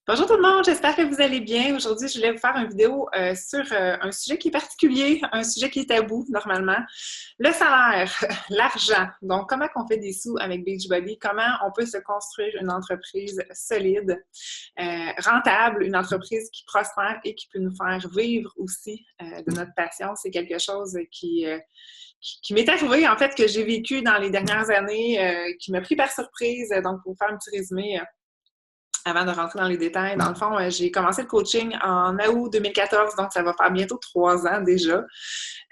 Bonjour tout le monde, j'espère que vous allez bien. Aujourd'hui, je voulais vous faire une vidéo sur un sujet qui est particulier, un sujet qui est tabou normalement, le salaire, l'argent. Donc, comment on fait des sous avec Beachbody, comment on peut se construire une entreprise solide, rentable, une entreprise qui prospère et qui peut nous faire vivre aussi de notre passion. C'est quelque chose qui m'est arrivé, en fait, que j'ai vécu dans les dernières années, qui m'a pris par surprise. Donc, pour vous faire un petit résumé, avant de rentrer dans les détails, dans le fond, j'ai commencé le coaching en août 2014, donc ça va faire bientôt 3 ans déjà.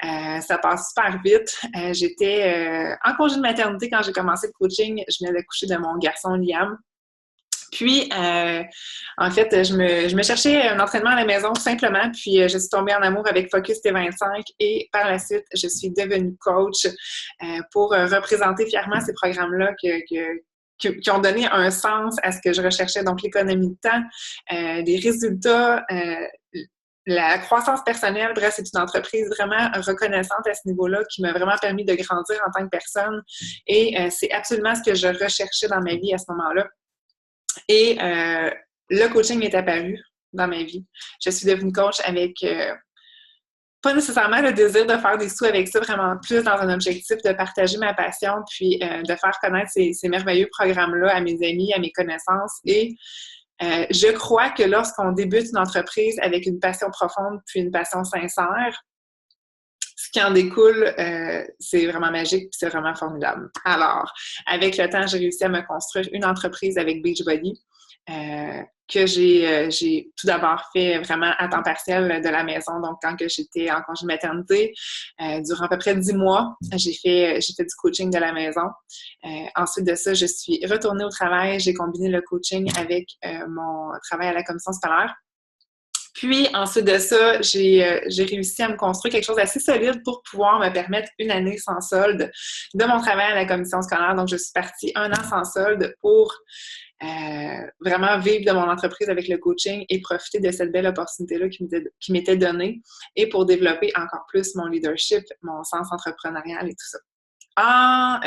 Ça passe super vite. J'étais en congé de maternité quand j'ai commencé le coaching. Je venais d'accoucher de mon garçon Liam. Puis, en fait, je me cherchais un entraînement à la maison tout simplement, puis je suis tombée en amour avec Focus T25 et par la suite, je suis devenue coach pour représenter fièrement ces programmes-là qui ont donné un sens à ce que je recherchais, donc l'économie de temps, des résultats, la croissance personnelle. Bref, c'est une entreprise vraiment reconnaissante à ce niveau-là qui m'a vraiment permis de grandir en tant que personne et c'est absolument ce que je recherchais dans ma vie à ce moment-là. Et le coaching est apparu dans ma vie. Je suis devenue coach avec pas nécessairement le désir de faire des sous avec ça, vraiment plus dans un objectif de partager ma passion, puis de faire connaître ces merveilleux programmes-là à mes amis, à mes connaissances. Et je crois que lorsqu'on débute une entreprise avec une passion profonde puis une passion sincère, ce qui en découle, c'est vraiment magique puis c'est vraiment formidable. Alors, avec le temps, j'ai réussi à me construire une entreprise avec Beachbody que j'ai tout d'abord fait vraiment à temps partiel de la maison. Donc, quand que j'étais en congé de maternité, durant à peu près 10 mois, j'ai fait du coaching de la maison. Ensuite de ça, je suis retournée au travail. J'ai combiné le coaching avec mon travail à la commission scolaire. Puis, ensuite de ça, j'ai réussi à me construire quelque chose d'assez solide pour pouvoir me permettre une année sans solde de mon travail à la commission scolaire. Donc, je suis partie 1 an sans solde pour vraiment vivre de mon entreprise avec le coaching et profiter de cette belle opportunité-là qui m'était donnée et pour développer encore plus mon leadership, mon sens entrepreneurial et tout ça. En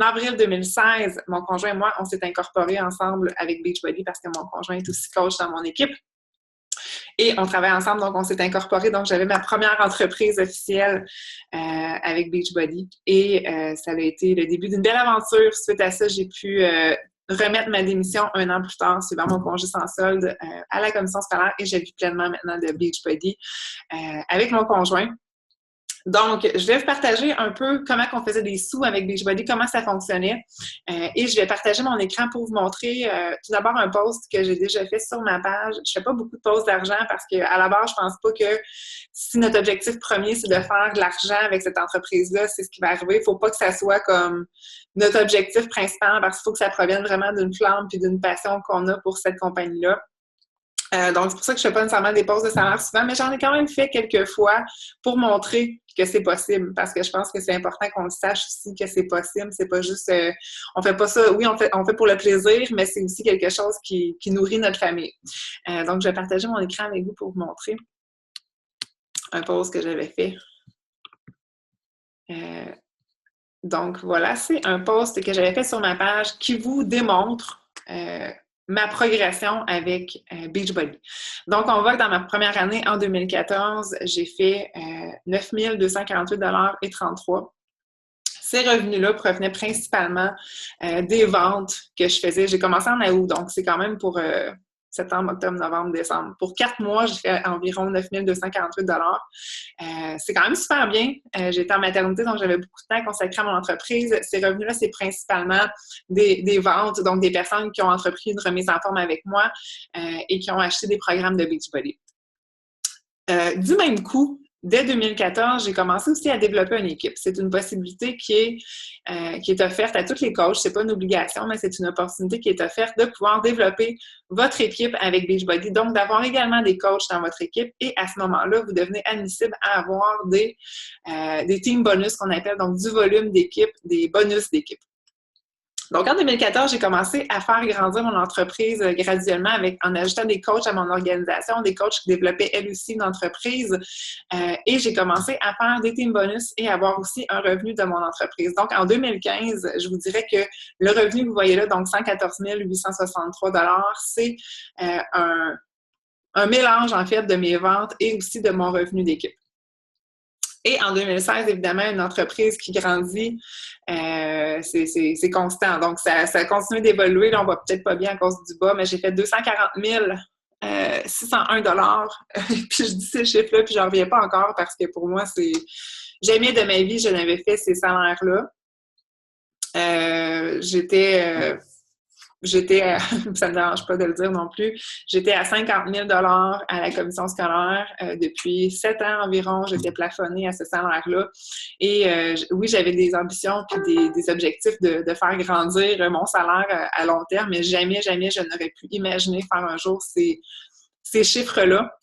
avril 2016, mon conjoint et moi, on s'est incorporés ensemble avec Beachbody parce que mon conjoint est aussi coach dans mon équipe. Et on travaille ensemble, donc on s'est incorporés. Donc, j'avais ma première entreprise officielle avec Beachbody. Et ça a été le début d'une belle aventure. Suite à ça, j'ai pu remettre ma démission 1 an plus tard, suivant mon congé sans solde, à la commission scolaire. Et je vis pleinement maintenant de Beachbody avec mon conjoint. Donc, je vais vous partager un peu comment on faisait des sous avec Beachbody, comment ça fonctionnait. Et je vais partager mon écran pour vous montrer tout d'abord un post que j'ai déjà fait sur ma page. Je fais pas beaucoup de posts d'argent parce qu'à la base, je pense pas que si notre objectif premier, c'est de faire de l'argent avec cette entreprise-là, c'est ce qui va arriver. Il faut pas que ça soit comme notre objectif principal parce qu'il faut que ça provienne vraiment d'une flamme puis d'une passion qu'on a pour cette compagnie-là. Donc, c'est pour ça que je ne fais pas nécessairement des posts de salaire souvent, mais j'en ai quand même fait quelques fois pour montrer que c'est possible, parce que je pense que c'est important qu'on le sache aussi que c'est possible. C'est pas juste, on fait pas ça, oui, on fait pour le plaisir, mais c'est aussi quelque chose qui nourrit notre famille. Donc, je vais partager mon écran avec vous pour vous montrer un post que j'avais fait. Donc, voilà, c'est un post que j'avais fait sur ma page qui vous démontre ma progression avec Beachbody. Donc, on voit que dans ma première année, en 2014, j'ai fait 9 248,33 $. Ces revenus-là provenaient principalement des ventes que je faisais. J'ai commencé en août, donc c'est quand même pour septembre, octobre, novembre, décembre. Pour 4 mois, j'ai fait environ 9 248 $. C'est quand même super bien. J'étais en maternité, donc j'avais beaucoup de temps consacré à mon entreprise. Ces revenus-là, c'est principalement des ventes, donc des personnes qui ont entrepris une remise en forme avec moi et qui ont acheté des programmes de Beachbody. Du même coup, dès 2014, j'ai commencé aussi à développer une équipe. C'est une possibilité qui est offerte à tous les coachs. C'est pas une obligation, mais c'est une opportunité qui est offerte de pouvoir développer votre équipe avec Beachbody. Donc, d'avoir également des coachs dans votre équipe. Et à ce moment-là, vous devenez admissible à avoir des team bonus qu'on appelle, donc du volume d'équipe, des bonus d'équipe. Donc, en 2014, j'ai commencé à faire grandir mon entreprise graduellement en ajoutant des coachs à mon organisation, des coachs qui développaient elles aussi une entreprise. Et j'ai commencé à faire des team bonus et avoir aussi un revenu de mon entreprise. Donc, en 2015, je vous dirais que le revenu que vous voyez là, donc 114 863 $, c'est un mélange, en fait, de mes ventes et aussi de mon revenu d'équipe. Et en 2016, évidemment, une entreprise qui grandit, c'est constant. Donc, ça continue d'évoluer. Là, on va peut-être pas bien à cause du bas, mais j'ai fait 240 601 $. Puis je dis ces chiffres-là, puis j'en reviens pas encore parce que pour moi, c'est jamais de ma vie, je n'avais fait ces salaires-là. Ça me dérange pas de le dire non plus, j'étais à 50 000 $ à la commission scolaire. Depuis 7 ans environ, j'étais plafonnée à ce salaire-là. Et oui, j'avais des ambitions puis des objectifs de faire grandir mon salaire à long terme, mais jamais, jamais je n'aurais pu imaginer faire un jour ces chiffres-là.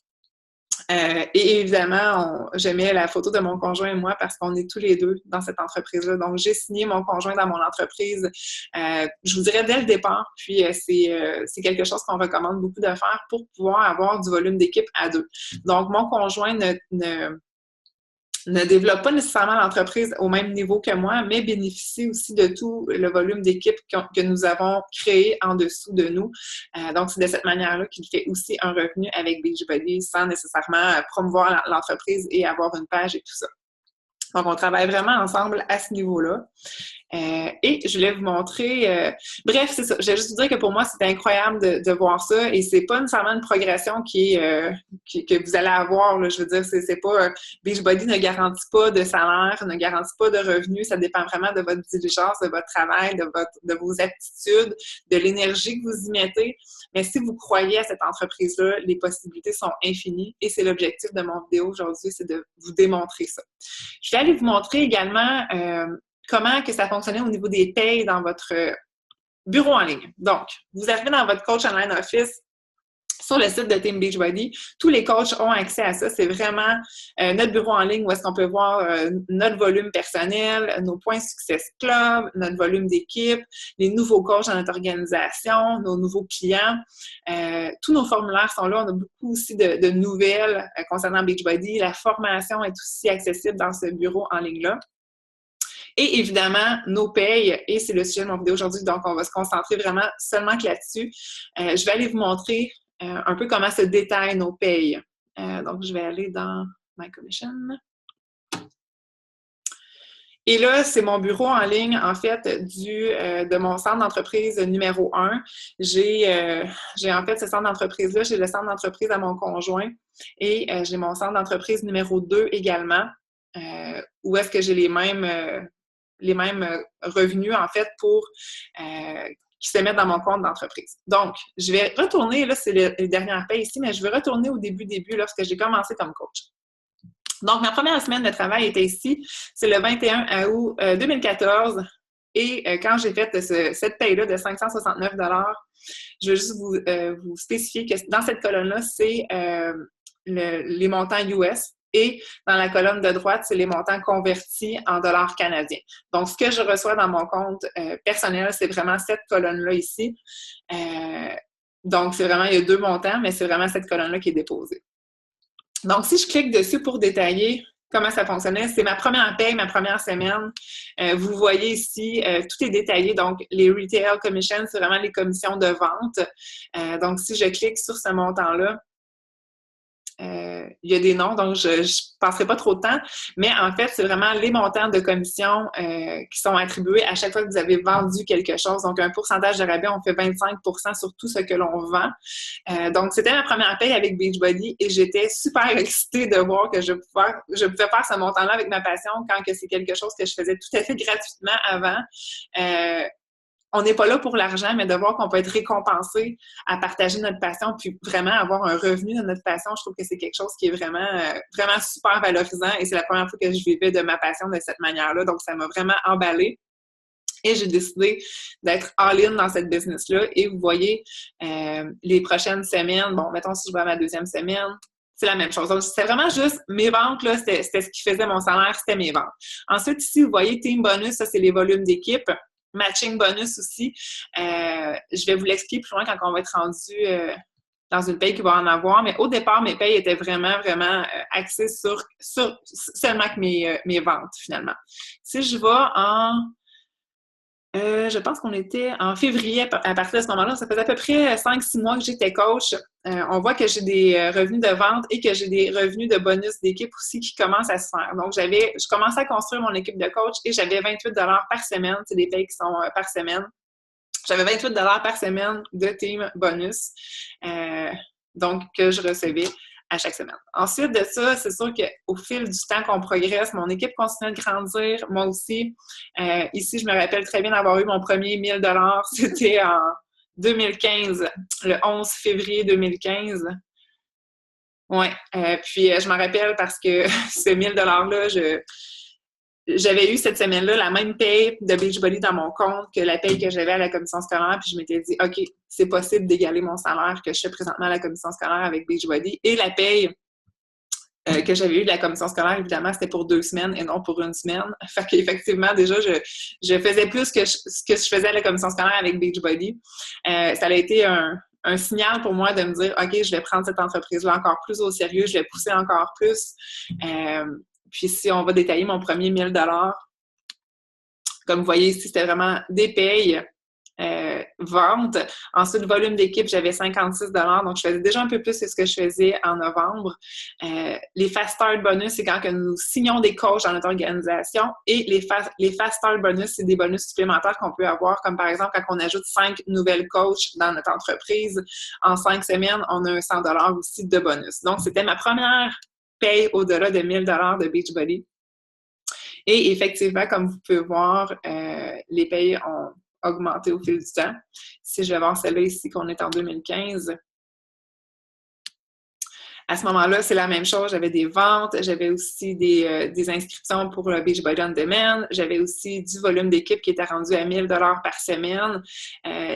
Et évidemment, j'aimais la photo de mon conjoint et moi parce qu'on est tous les deux dans cette entreprise-là. Donc, j'ai signé mon conjoint dans mon entreprise, je vous dirais dès le départ. Puis, c'est quelque chose qu'on recommande beaucoup de faire pour pouvoir avoir du volume d'équipe à deux. Donc, mon conjoint ne développe pas nécessairement l'entreprise au même niveau que moi, mais bénéficie aussi de tout le volume d'équipe que nous avons créé en dessous de nous. Donc, c'est de cette manière-là qu'il fait aussi un revenu avec Beachbody sans nécessairement promouvoir l'entreprise et avoir une page et tout ça. Donc, on travaille vraiment ensemble à ce niveau-là. Et je voulais vous montrer... bref, c'est ça. Je voulais juste vous dire que pour moi, c'était incroyable de voir ça. Et c'est pas nécessairement une progression que vous allez avoir. Là, je veux dire, c'est pas... Beachbody ne garantit pas de salaire, ne garantit pas de revenus. Ça dépend vraiment de votre diligence, de votre travail, de vos aptitudes, de l'énergie que vous y mettez. Mais si vous croyez à cette entreprise-là, les possibilités sont infinies. Et c'est l'objectif de mon vidéo aujourd'hui, c'est de vous démontrer ça. Je vais aller vous montrer également... comment que ça fonctionnait au niveau des payes dans votre bureau en ligne. Donc, vous arrivez dans votre Coach Online Office sur le site de Team Beachbody. Tous les coachs ont accès à ça. C'est vraiment notre bureau en ligne où est-ce qu'on peut voir notre volume personnel, nos points Success Club, notre volume d'équipe, les nouveaux coachs dans notre organisation, nos nouveaux clients. Tous nos formulaires sont là. On a beaucoup aussi de nouvelles concernant Beachbody. La formation est aussi accessible dans ce bureau en ligne-là. Et évidemment, nos payes, et c'est le sujet de mon vidéo aujourd'hui, donc on va se concentrer vraiment seulement que là-dessus. Je vais aller vous montrer un peu comment se détaillent nos payes. Donc, je vais aller dans My Commission. Et là, c'est mon bureau en ligne, en fait, de mon centre d'entreprise numéro 1. J'ai en fait ce centre d'entreprise-là, j'ai le centre d'entreprise à mon conjoint et j'ai mon centre d'entreprise numéro 2 également, où est-ce que j'ai les mêmes revenus, en fait, qui se mettent dans mon compte d'entreprise. Donc, je vais retourner, là, c'est les dernières payes ici, mais je vais retourner au début, lorsque j'ai commencé comme coach. Donc, ma première semaine de travail était ici, c'est le 21 août 2014, et quand j'ai fait cette paye-là de 569 $, je vais juste vous spécifier que dans cette colonne-là, c'est les montants US. Et dans la colonne de droite, c'est les montants convertis en dollars canadiens. Donc, ce que je reçois dans mon compte personnel, c'est vraiment cette colonne-là ici. Donc, c'est vraiment, il y a deux montants, mais c'est vraiment cette colonne-là qui est déposée. Donc, si je clique dessus pour détailler comment ça fonctionnait, c'est ma première paye, ma première semaine. Vous voyez ici, tout est détaillé. Donc, les Retail Commissions, c'est vraiment les commissions de vente. Donc, si je clique sur ce montant-là, il y a des noms, donc je ne passerai pas trop de temps, mais en fait, c'est vraiment les montants de commission qui sont attribués à chaque fois que vous avez vendu quelque chose. Donc, un pourcentage de rabais, on fait 25 % sur tout ce que l'on vend. Donc, c'était ma première paye avec Beachbody et j'étais super excitée de voir que je pouvais faire ce montant-là avec ma passion quand que c'est quelque chose que je faisais tout à fait gratuitement avant. On n'est pas là pour l'argent, mais de voir qu'on peut être récompensé à partager notre passion puis vraiment avoir un revenu de notre passion, je trouve que c'est quelque chose qui est vraiment, vraiment super valorisant et c'est la première fois que je vivais de ma passion de cette manière-là. Donc, ça m'a vraiment emballée. Et j'ai décidé d'être all-in dans cette business-là. Et vous voyez, les prochaines semaines, bon, mettons si je vais à ma deuxième semaine, c'est la même chose. Donc, c'était vraiment juste mes ventes, là, c'était ce qui faisait mon salaire, c'était mes ventes. Ensuite, ici, vous voyez Team Bonus, ça, c'est les volumes d'équipe. matching bonus aussi. Je vais vous l'expliquer plus loin quand on va être rendu dans une paye qui va en avoir, mais au départ, mes payes étaient vraiment, vraiment axées sur seulement que mes ventes, finalement. Si je vais je pense qu'on était en février à partir de ce moment-là. Ça faisait à peu près 5-6 mois que j'étais coach. On voit que j'ai des revenus de vente et que j'ai des revenus de bonus d'équipe aussi qui commencent à se faire. Donc, je commençais à construire mon équipe de coach et j'avais 28 $ par semaine. C'est des payes qui sont par semaine. J'avais 28 $ par semaine de team bonus, donc que je recevais à chaque semaine. Ensuite de ça, c'est sûr qu'au fil du temps qu'on progresse, mon équipe continue de grandir, moi aussi. Ici, je me rappelle très bien d'avoir eu mon premier 1000 $. C'était en 2015, le 11 février 2015. Oui, puis je m'en rappelle parce que ce 1000 $-là, j'avais eu cette semaine-là la même paye de Beachbody dans mon compte que la paye que j'avais à la commission scolaire, puis je m'étais dit, OK, c'est possible d'égaler mon salaire que je fais présentement à la commission scolaire avec Beachbody. Et la paye que j'avais eue de la commission scolaire, évidemment, c'était pour 2 semaines et non pour 1 semaine. Fait qu'effectivement, déjà, je faisais plus que ce que je faisais à la commission scolaire avec Beachbody. Ça a été un signal pour moi de me dire, OK, je vais prendre cette entreprise-là encore plus au sérieux, je vais pousser encore plus. Puis si on va détailler mon premier 1000 $, comme vous voyez ici, c'était vraiment des payes, ventes. Ensuite, volume d'équipe, j'avais 56 $, donc je faisais déjà un peu plus que ce que je faisais en novembre. Les Fast Start bonus, c'est quand que nous signons des coachs dans notre organisation. Et les Fast Start bonus, c'est des bonus supplémentaires qu'on peut avoir, comme par exemple quand on ajoute 5 nouvelles coachs dans notre entreprise. En 5 semaines, on a un 100 $ aussi de bonus. Donc, c'était ma première paye au-delà de 1000 $ de Beachbody. Et effectivement, comme vous pouvez voir, les payes ont augmenté au fil du temps. Si je vais voir celle-là ici, qu'on est en 2015, à ce moment-là, c'est la même chose. J'avais des ventes, j'avais aussi des inscriptions pour le Beachbody On Demand, j'avais aussi du volume d'équipe qui était rendu à 1000 $ par semaine.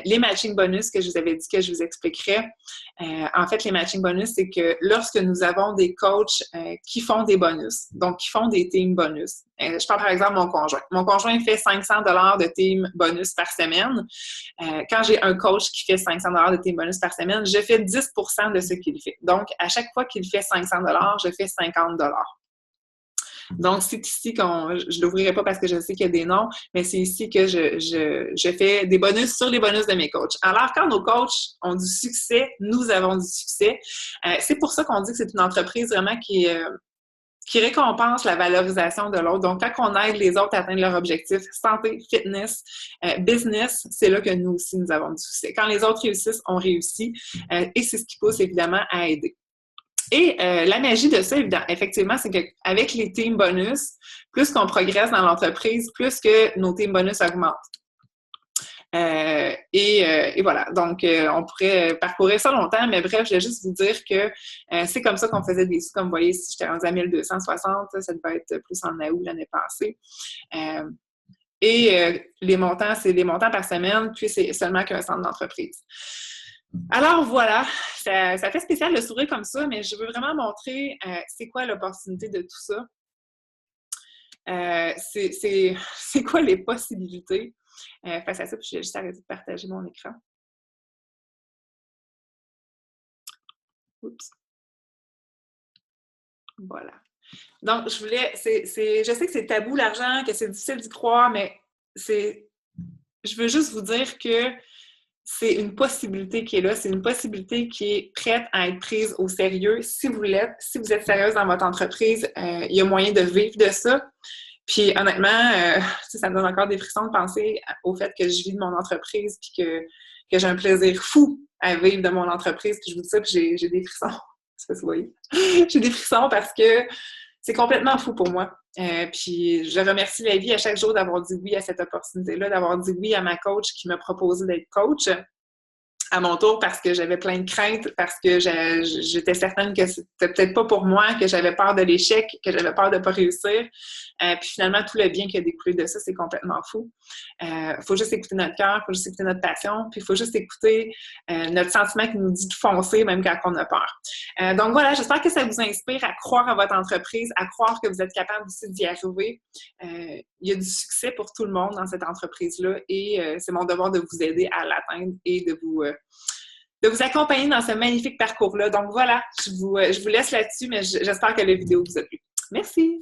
Les matching bonus que je vous avais dit que je vous expliquerais. En fait, les matching bonus, c'est que lorsque nous avons des coachs qui font des bonus, donc qui font des team bonus. Je prends par exemple mon conjoint. Mon conjoint fait 500 $ de team bonus par semaine. Quand j'ai un coach qui fait 500 $ de team bonus par semaine, je fais 10 % de ce qu'il fait. Donc, à chaque fois qu'il fait 500 $, je fais 50 $. Donc, c'est ici qu'on... Je ne l'ouvrirai pas parce que je sais qu'il y a des noms, mais c'est ici que je fais des bonus sur les bonus de mes coachs. Alors, quand nos coachs ont du succès, nous avons du succès. C'est pour ça qu'on dit que c'est une entreprise vraiment qui récompense la valorisation de l'autre. Donc, quand on aide les autres à atteindre leurs objectifs, santé, fitness, business, c'est là que nous aussi, nous avons du succès. Quand les autres réussissent, on réussit. Et c'est ce qui pousse évidemment à aider. Et la magie de ça, effectivement, c'est qu'avec les team bonus, plus qu'on progresse dans l'entreprise, plus que nos team bonus augmentent. Et voilà, donc on pourrait parcourir ça longtemps, mais bref, je voulais juste vous dire que c'est comme ça qu'on faisait des sous. Comme vous voyez, si j'étais rendue à 1260, ça devait être plus en août l'année passée. Les montants, c'est les montants par semaine, puis c'est seulement qu'un centre d'entreprise. Alors voilà, ça fait spécial de s'ouvrir comme ça, mais je veux vraiment montrer c'est quoi l'opportunité de tout ça. C'est quoi les possibilités face à ça, puis je vais juste arrêter de partager mon écran. Oups. Voilà. Donc, je sais que c'est tabou l'argent, que c'est difficile d'y croire, mais je veux juste vous dire que c'est une possibilité qui est là, c'est une possibilité qui est prête à être prise au sérieux. Si vous êtes sérieuse dans votre entreprise, il y a moyen de vivre de ça. Puis honnêtement, ça me donne encore des frissons de penser au fait que je vis de mon entreprise puis que j'ai un plaisir fou à vivre de mon entreprise. Puis je vous dis ça, puis j'ai des frissons. Je sais pas si vous voyez. J'ai des frissons parce que c'est complètement fou pour moi. Puis je remercie la vie à chaque jour d'avoir dit oui à cette opportunité-là, d'avoir dit oui à ma coach qui m'a proposé d'être coach. à mon tour parce que j'avais plein de craintes, parce que j'étais certaine que c'était peut-être pas pour moi, que j'avais peur de l'échec, que j'avais peur de pas réussir. Puis finalement, tout le bien qui a découlé de ça, c'est complètement fou. Faut juste écouter notre cœur, faut juste écouter notre passion, puis il faut juste écouter notre sentiment qui nous dit de foncer même quand on a peur. Donc voilà, j'espère que ça vous inspire à croire à votre entreprise, à croire que vous êtes capable aussi d'y arriver. Il y a du succès pour tout le monde dans cette entreprise-là et c'est mon devoir de vous aider à l'atteindre et de vous accompagner dans ce magnifique parcours-là. Donc voilà, je vous laisse là-dessus, mais j'espère que la vidéo vous a plu. Merci!